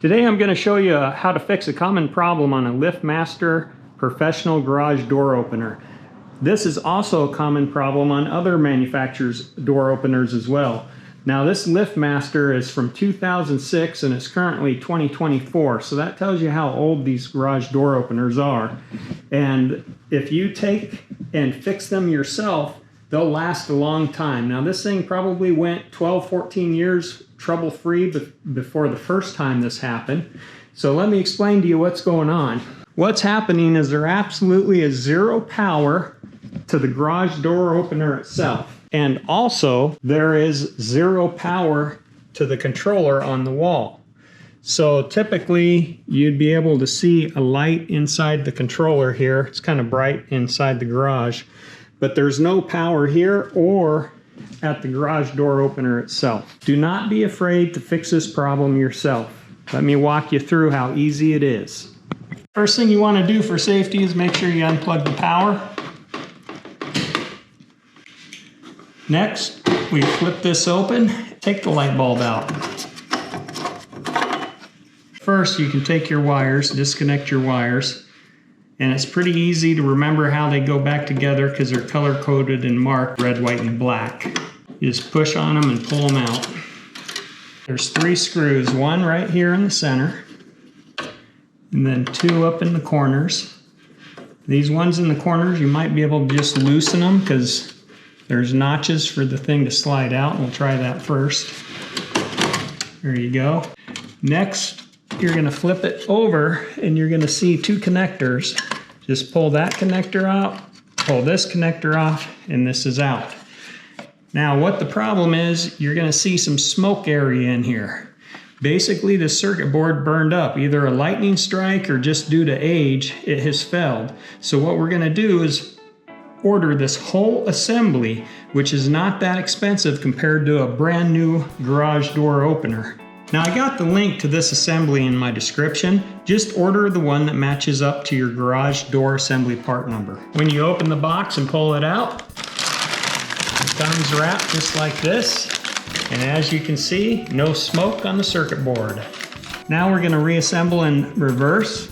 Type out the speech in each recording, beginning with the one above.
Today I'm going to show you how to fix a common problem on a LiftMaster professional garage door opener. This is also a common problem on other manufacturers' door openers as well. Now this LiftMaster is from 2006 and it's currently 2024, so that tells you how old these garage door openers are. And if you take and fix them yourself, they'll last a long time. Now this thing probably went 12-14 years trouble-free before the first time this happened. So let me explain to you what's going on. What's happening is there absolutely is zero power to the garage door opener itself. And also there is zero power to the controller on the wall. So typically you'd be able to see a light inside the controller here. It's kind of bright inside the garage, but there's no power here or at the garage door opener itself. Do not be afraid to fix this problem yourself. Let me walk you through how easy it is. First thing you want to do for safety is make sure you unplug the power. Next, we flip this open, take the light bulb out. First, you can take your wires, disconnect your wires, and it's pretty easy to remember how they go back together because they're color-coded and marked red, white, and black. You just push on them and pull them out. There's 3 screws, one right here in the center, and then 2 up in the corners. These ones in the corners, you might be able to just loosen them because there's notches for the thing to slide out. We'll try that first. There you go. Next, you're going to flip it over and you're going to see 2 connectors. Just pull that connector out, pull this connector off, and this is out. Now what the problem is, you're going to see some smoke area in here. Basically the circuit board burned up, either a lightning strike or just due to age, it has failed. So what we're going to do is order this whole assembly, which is not that expensive compared to a brand new garage door opener. Now I got the link to this assembly in my description. Just order the one that matches up to your garage door assembly part number. When you open the box and pull it out, it comes wrapped just like this. And as you can see, no smoke on the circuit board. Now we're going to reassemble in reverse.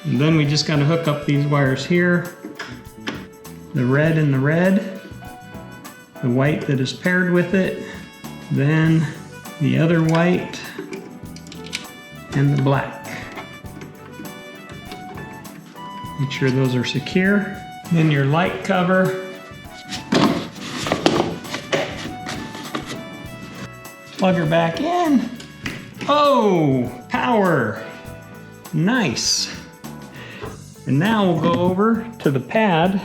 And then we just got to hook up these wires here, the red and the red, the white that is paired with it, then the other white, and the black. Make sure those are secure. Then your light cover. Plug her back in. Oh, power. Nice. And now we'll go over to the pad.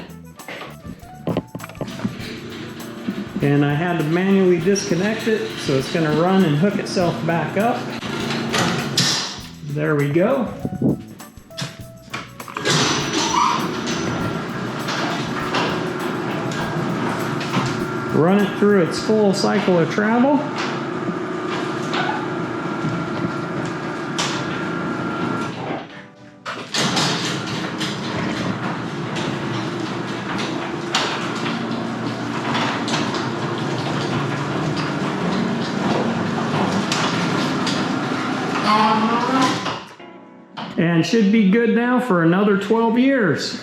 And I had to manually disconnect it, so it's going to run and hook itself back up. There we go. Run it through its full cycle of travel. And should be good now for another 12 years.